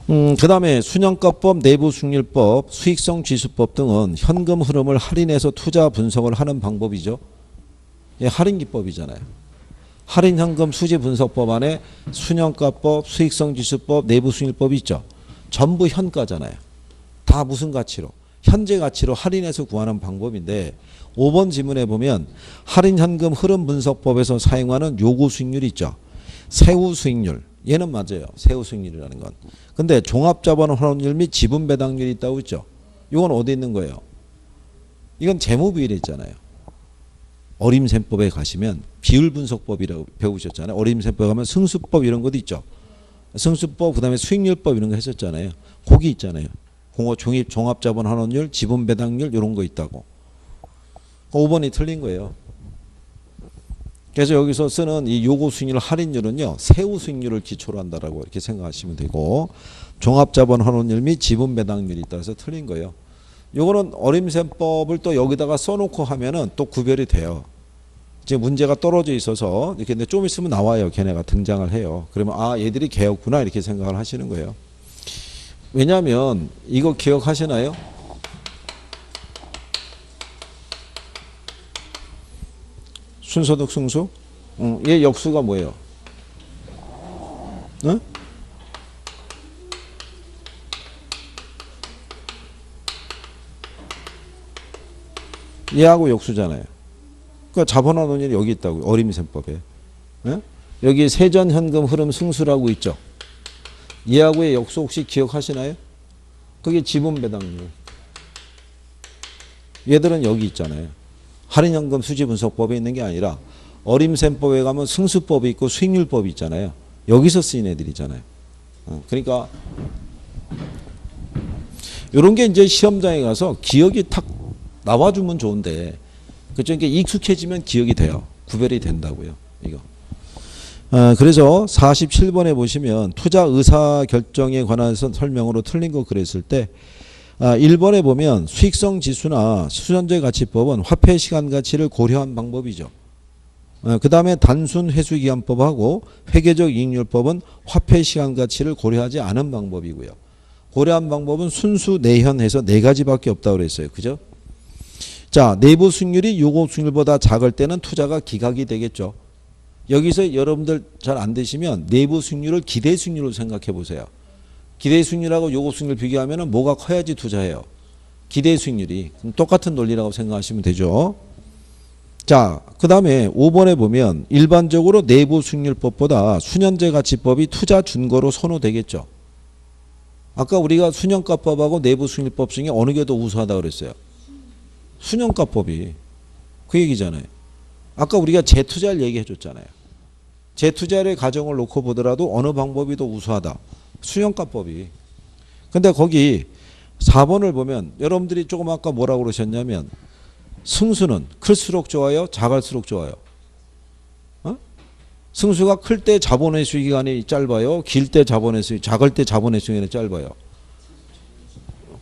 Speaker 1: 그 다음에 순현가법, 내부수익률법, 수익성 지수법 등은 현금 흐름을 할인해서 투자 분석을 하는 방법이죠. 예, 할인 기법이잖아요. 할인현금 수지분석법 안에 순현가법, 수익성지수법, 내부순위법이 있죠. 전부 현가잖아요. 다 무슨 가치로? 현재 가치로 할인해서 구하는 방법인데 5번 지문에 보면 할인현금 흐름분석법에서 사용하는 요구수익률이 있죠. 세후수익률. 얘는 맞아요. 세후수익률이라는 건. 근데 종합자본 환원율 및 지분배당률이 있다고 있죠. 이건 어디 있는 거예요? 이건 재무비율에 있잖아요. 어림셈법에 가시면 비율분석법이라고 배우셨잖아요. 어림셈법에 가면 승수법 이런 것도 있죠. 승수법 그다음에 수익률법 이런 거 했었잖아요. 거기 있잖아요. 공호 종합자본 환원율, 지분배당률 이런 거 있다고. 5번이 틀린 거예요. 그래서 여기서 쓰는 이 요구수익률 할인율은요. 세후수익률을 기초로 한다라고 이렇게 생각하시면 되고 종합자본 환원율 및 지분배당률이 있다고 해서 틀린 거예요. 요거는 어림셈법을 또 여기다가 써놓고 하면은 또 구별이 돼요. 지금 문제가 떨어져 있어서 이렇게 근데 좀 있으면 나와요. 걔네가 등장을 해요. 그러면 아 얘들이 개였구나 이렇게 생각을 하시는 거예요. 왜냐하면 이거 기억하시나요? 순소득 승수? 얘 역수가 뭐예요? 응? 얘하고 역수잖아요. 그러니까 자본환원율이 여기 있다고요. 어림셈법에. 응? 여기 세전현금 흐름 승수라고 있죠. 얘하고의 역수 혹시 기억하시나요? 그게 지분배당률. 얘들은 여기 있잖아요. 할인연금 수지분석법에 있는 게 아니라 어림셈법에 가면 승수법이 있고 수익률법이 있잖아요. 여기서 쓰인 애들이잖아요. 그러니까 이런 게 이제 시험장에 가서 기억이 탁 나와주면 좋은데 그쪽 이게 익숙해지면 기억이 돼요. 구별이 된다고요. 이거. 그래서 47번에 보시면 투자 의사 결정에 관해서 설명으로 틀린 거 그랬을 때 1번에 보면 수익성 지수나 수전제 가치법은 화폐 시간 가치를 고려한 방법이죠. 그 다음에 단순 회수기한법하고 회계적 이익률법은 화폐 시간 가치를 고려하지 않은 방법이고요. 고려한 방법은 순수 내현해서 네 가지밖에 없다고 그랬어요. 그죠? 자, 내부 수익률이 요구 수익률보다 작을 때는 투자가 기각이 되겠죠. 여기서 여러분들 잘 안 되시면 내부 수익률을 기대 수익률로 생각해 보세요. 기대 수익률하고 요구 수익률 비교하면 뭐가 커야지 투자해요. 기대 수익률이. 똑같은 논리라고 생각하시면 되죠. 자, 그 다음에 5번에 보면 일반적으로 내부 수익률법보다 수년제 가치법이 투자 준거로 선호되겠죠. 아까 우리가 수년가법하고 내부 수익률법 중에 어느 게 더 우수하다고 그랬어요. 수년가법이. 그 얘기잖아요. 아까 우리가 재투자를 얘기해 줬잖아요. 재투자의 가정을 놓고 보더라도 어느 방법이 더 우수하다. 수년가법이. 근데 거기 4번을 보면 여러분들이 조금 아까 뭐라고 그러셨냐면 승수는 클수록 좋아요? 작을수록 좋아요? 승수가 클 때 자본회수 기간이 짧아요? 길 때 자본회수, 작을 때 자본회수 기간이 짧아요?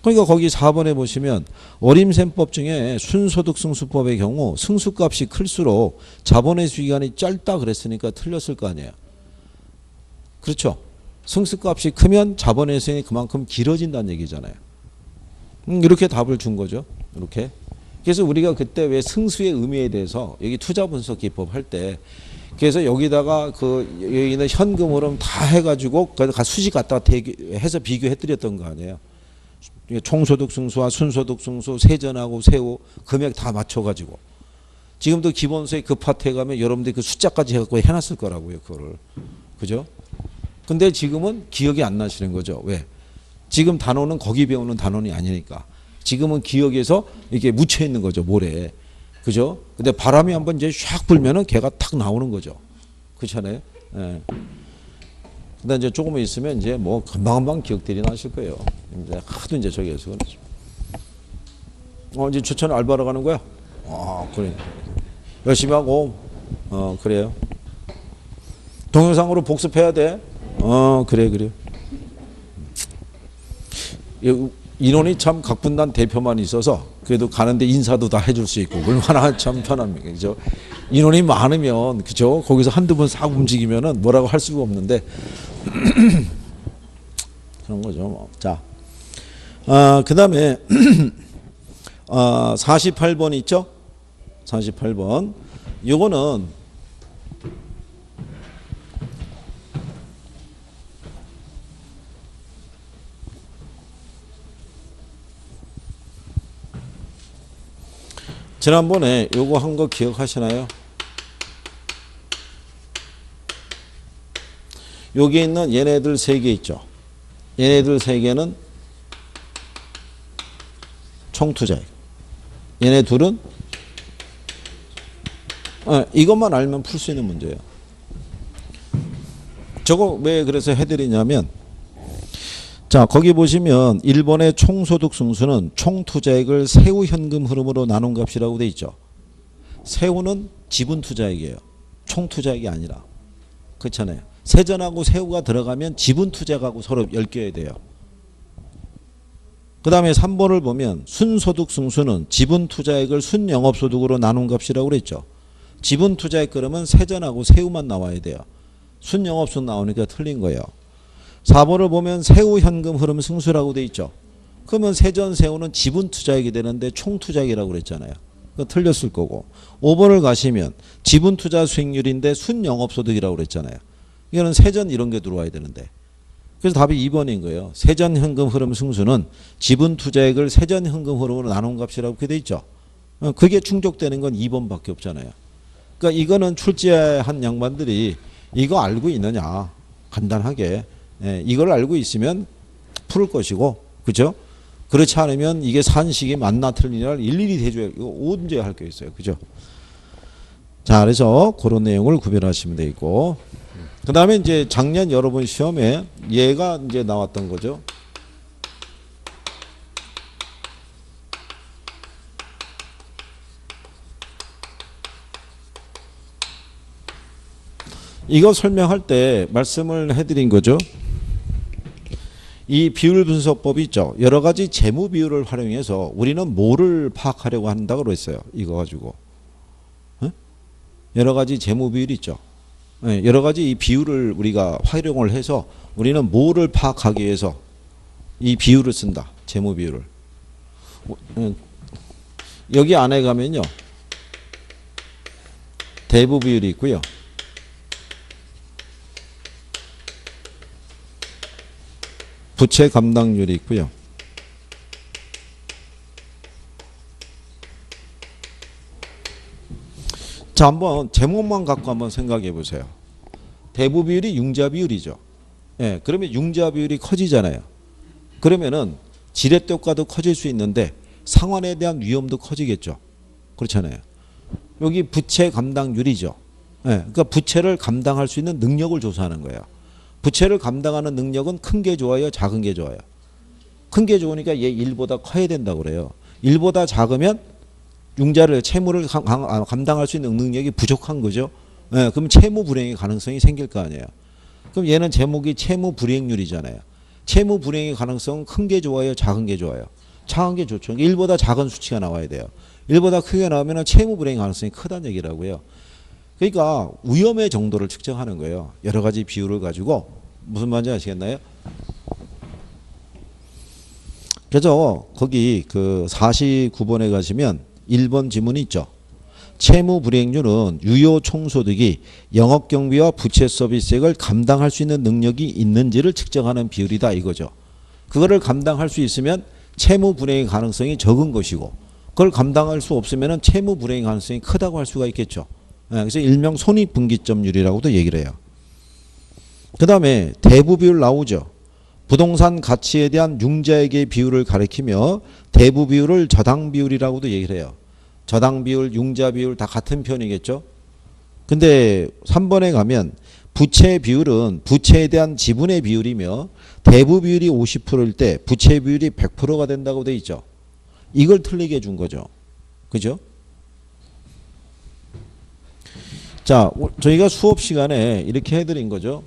Speaker 1: 그러니까 거기 4번에 보시면 어림셈법 중에 순소득 승수법의 경우 승수값이 클수록 자본회수 기간이 짧다 그랬으니까 틀렸을 거 아니에요. 그렇죠? 승수값이 크면 자본회수이 그만큼 길어진다는 얘기잖아요. 이렇게 답을 준 거죠. 이렇게. 그래서 우리가 그때 왜 승수의 의미에 대해서 여기 투자분석 기법 할 때 그래서 여기다가 여기 있는 현금 흐름 다 해가지고 수식 갖다가 해서 비교해 드렸던 거 아니에요. 총소득 승수와 순소득 승수, 세전하고 세후 금액 다 맞춰가지고 지금도 기본소득 그 파트에 가면 여러분들이 그 숫자까지 해갖고 해놨을 거라고요. 그거를. 그죠? 근데 지금은 기억이 안 나시는 거죠. 왜? 지금 단어는 거기 배우는 단어는 아니니까. 지금은 기억에서 이게 묻혀 있는 거죠. 모래에. 그죠? 근데 바람이 한번 이제 샥 불면은 걔가 탁 나오는 거죠. 그렇잖아요? 예. 근데 이제 조금 있으면 이제 뭐 금방금방 기억들이 나실 거예요. 이제 하도 이제 저기에서 그렇죠. 이제 추천 알바로 가는 거야? 그래. 열심히 하고, 그래요. 동영상으로 복습해야 돼. 그래. 인원이 참 각분단 대표만 있어서 그래도 가는데 인사도 다 해줄 수 있고 얼마나 참 편합니까, 그죠? 인원이 많으면 그죠? 거기서 한두 번 싹 움직이면은 뭐라고 할 수가 없는데 그런 거죠. 뭐. 자, 그 다음에 48번 있죠? 48번. 요거는 지난번에 요거 한 거 기억하시나요? 여기 있는 얘네들 세 개 있죠. 얘네들 세 개는 총투자액. 얘네 둘은 이것만 알면 풀 수 있는 문제예요. 저거 왜 그래서 해드리냐면, 자 거기 보시면 1번의 총소득 승수는 총투자액을 세후 현금 흐름으로 나눈 값이라고 돼 있죠. 세후는 지분 투자액이에요. 총투자액이 아니라. 그렇잖아요. 세전하고 세후가 들어가면 지분 투자액하고 서로 엮여야 돼요. 그 다음에 3번을 보면 순소득 승수는 지분 투자액을 순영업소득으로 나눈 값이라고 그랬죠. 지분 투자액 그러면 세전하고 세후만 나와야 돼요. 순영업소득 나오니까 틀린 거예요. 4번을 보면 세후 현금 흐름 승수라고 돼 있죠. 그러면 세전 세후는 지분 투자액이 되는데 총 투자액이라고 그랬잖아요. 그거 틀렸을 거고. 5번을 가시면 지분 투자 수익률인데 순영업소득이라고 그랬잖아요. 이거는 세전 이런 게 들어와야 되는데. 그래서 답이 2번인 거예요. 세전 현금 흐름 승수는 지분 투자액을 세전 현금 흐름으로 나눈 값이라고 그렇게 돼 있죠. 그게 충족되는 건 2번밖에 없잖아요. 그러니까 이거는 출제한 양반들이 이거 알고 있느냐. 간단하게. 이걸 알고 있으면 풀 것이고, 그죠? 그렇지 않으면 이게 산식이 맞나 틀리냐를 일일이 대줘야, 이거 언제 할 게 있어요. 그죠? 자, 그래서 그런 내용을 구별하시면 되고, 그 다음에 이제 작년 여러분 시험에 얘가 이제 나왔던 거죠. 이거 설명할 때 말씀을 해드린 거죠. 이 비율 분석법이 있죠. 여러 가지 재무 비율을 활용해서 우리는 뭐를 파악하려고 한다고 그랬어요. 이거 가지고. 여러 가지 재무 비율이 있죠. 여러 가지 이 비율을 우리가 활용을 해서 우리는 뭐를 파악하기 위해서 이 비율을 쓴다. 재무 비율을. 여기 안에 가면요. 대부 비율이 있고요. 부채 감당률이 있고요. 자, 한번 제목만 갖고 한번 생각해 보세요. 대부 비율이 융자 비율이죠. 예, 그러면 융자 비율이 커지잖아요. 그러면은 지렛대 효과도 커질 수 있는데 상환에 대한 위험도 커지겠죠. 그렇잖아요. 여기 부채 감당률이죠. 예, 그러니까 부채를 감당할 수 있는 능력을 조사하는 거예요. 부채를 감당하는 능력은 큰 게 좋아요, 작은 게 좋아요? 큰 게 좋으니까 얘 1보다 커야 된다고 그래요. 1보다 작으면 융자를 채무를 감당할 수 있는 능력이 부족한 거죠. 네, 그럼 채무 불이행의 가능성이 생길 거 아니에요. 그럼 얘는 제목이 채무 불이행률이잖아요. 채무 불이행의 가능성은 큰 게 좋아요, 작은 게 좋아요? 작은 게 좋죠. 1보다 작은 수치가 나와야 돼요. 1보다 크게 나오면 채무 불이행 가능성이 크다는 얘기라고요. 그러니까 위험의 정도를 측정하는 거예요. 여러 가지 비율을 가지고. 무슨 말인지 아시겠나요? 그래서 거기 그 49번에 가시면 1번 지문이 있죠. 채무 불이행률은 유효 총소득이 영업 경비와 부채 서비스액을 감당할 수 있는 능력이 있는지를 측정하는 비율이다 이거죠. 그거를 감당할 수 있으면 채무 불이행의 가능성이 적은 것이고, 그걸 감당할 수 없으면 채무 불이행의 가능성이 크다고 할 수가 있겠죠. 그래서 일명 손익분기점률이라고도 얘기를 해요. 그 다음에 대부 비율 나오죠. 부동산 가치에 대한 융자액의 비율을 가리키며 대부 비율을 저당 비율이라고도 얘기를 해요. 저당 비율, 융자 비율 다 같은 편이겠죠. 근데 3번에 가면 부채 비율은 부채에 대한 지분의 비율이며 대부 비율이 50%일 때 부채 비율이 100%가 된다고 돼 있죠. 이걸 틀리게 해준 거죠. 그죠? 자, 저희가 수업 시간에 이렇게 해드린 거죠.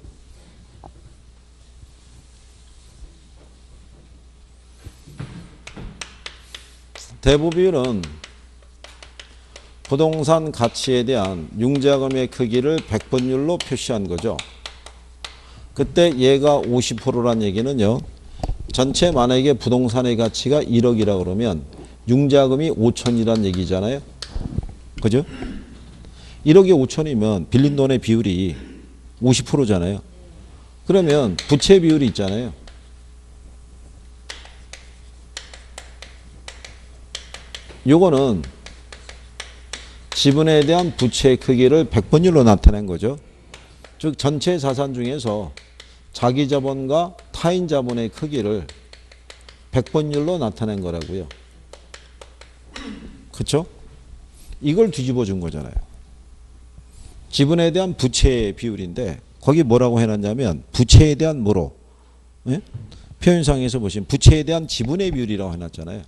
Speaker 1: 대부 비율은 부동산 가치에 대한 융자금의 크기를 100분율로 표시한 거죠. 그때 얘가 50%란 얘기는요. 전체 만약에 부동산의 가치가 1억이라 그러면 융자금이 5천이란 얘기잖아요. 그죠? 1억에 5천이면 빌린 돈의 비율이 50%잖아요. 그러면 부채 비율이 있잖아요. 요거는 지분에 대한 부채의 크기를 백분율로 나타낸 거죠. 즉 전체 자산 중에서 자기 자본과 타인 자본의 크기를 백분율로 나타낸 거라고요. 그렇죠? 이걸 뒤집어 준 거잖아요. 지분에 대한 부채의 비율인데 거기 뭐라고 해놨냐면 부채에 대한 뭐로? 예? 표현상에서 보시면 부채에 대한 지분의 비율이라고 해놨잖아요.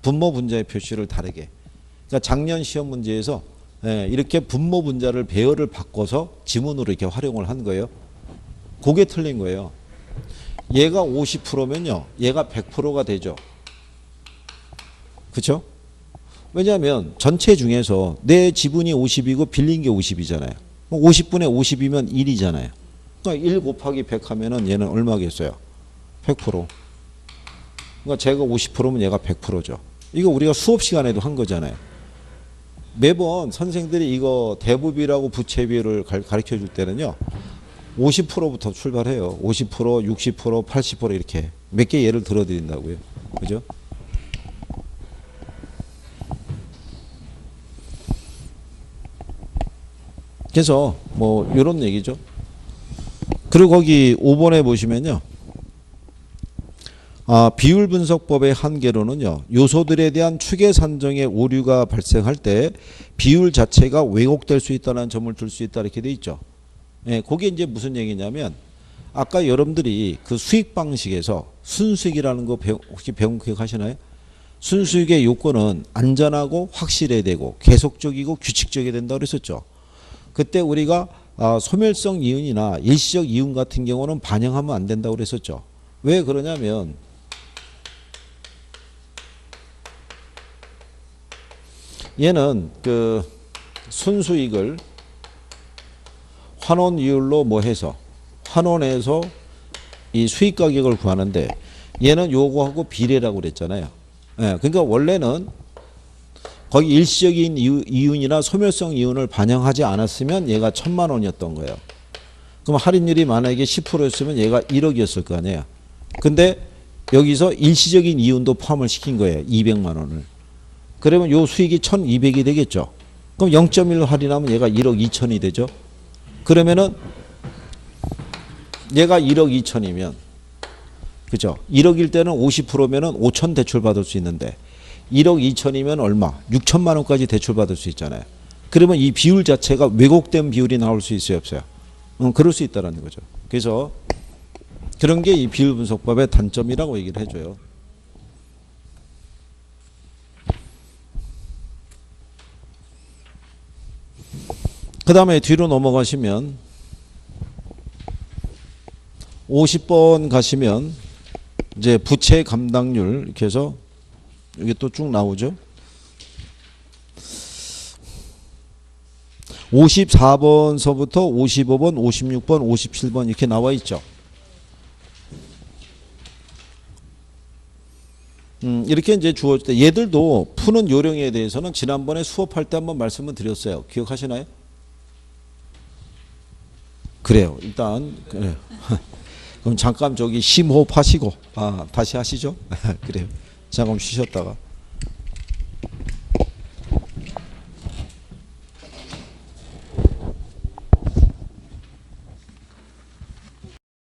Speaker 1: 분모 분자의 표시를 다르게. 그러니까 작년 시험 문제에서 이렇게 분모 분자를 배열을 바꿔서 지문으로 이렇게 활용을 한 거예요. 그게 틀린 거예요. 얘가 50%면요. 얘가 100%가 되죠. 그렇죠? 왜냐하면 전체 중에서 내 지분이 50이고 빌린 게 50이잖아요. 50분의 50이면 1이잖아요. 그러니까 1 곱하기 100 하면은 얘는 얼마겠어요? 100%. 그러니까 제가 50%면 얘가 100%죠. 이거 우리가 수업 시간에도 한 거잖아요. 매번 선생들이 이거 대부비라고 부채 비율을 가르쳐 줄 때는요. 50%부터 출발해요. 50%, 60%, 80% 이렇게 몇 개 예를 들어 드린다고요. 그죠? 그래서 뭐 이런 얘기죠. 그리고 거기 5번에 보시면요. 비율 분석법의 한계로는요. 요소들에 대한 추계 산정의 오류가 발생할 때 비율 자체가 왜곡될 수 있다는 점을 들 수 있다 이렇게 돼 있죠. 예, 그게 이제 무슨 얘기냐면 아까 여러분들이 그 수익 방식에서 순수익이라는 거 혹시 배운 기억하시나요? 순수익의 요건은 안전하고 확실해야 되고 계속적이고 규칙적이어야 된다고 그랬었죠. 그때 우리가 소멸성 이윤이나 일시적 이윤 같은 경우는 반영하면 안 된다고 그랬었죠. 왜 그러냐면 얘는 그 순수익을 환원이율로 뭐 해서 환원해서 이 수익 가격을 구하는데 얘는 요거하고 비례라고 그랬잖아요. 예, 그러니까 원래는 거기 일시적인 이윤이나 소멸성 이윤을 반영하지 않았으면 얘가 1,000만 원이었던 거예요. 그럼 할인율이 만약에 10%였으면 얘가 1억이었을 거 아니에요. 근데 여기서 일시적인 이윤도 포함을 시킨 거예요. 200만 원을. 그러면 요 수익이 1,200이 되겠죠. 그럼 0.1 할인하면 얘가 1억 2천이 되죠. 그러면은 얘가 1억 2천이면 그죠? 1억일 때는 50%면은 5천 대출 받을 수 있는데 1억 2천이면 얼마? 6천만 원까지 대출 받을 수 있잖아요. 그러면 이 비율 자체가 왜곡된 비율이 나올 수 있어요, 없어요? 그럴 수 있다는 거죠. 그래서 그런 게 이 비율 분석법의 단점이라고 얘기를 해줘요. 그 다음에 뒤로 넘어가시면 50번 가시면 이제 부채 감당률 이렇게 해서 여기 또 쭉 나오죠. 54번서부터 55번, 56번, 57번 이렇게 나와 있죠. 이렇게 이제 주어질 때 얘들도 푸는 요령에 대해서는 지난번에 수업할 때 한번 말씀을 드렸어요. 기억하시나요? 그래요. 일단 그래요. 그럼 잠깐 저기 심호흡하시고 다시 하시죠. 그래요. 잠깐 쉬셨다가.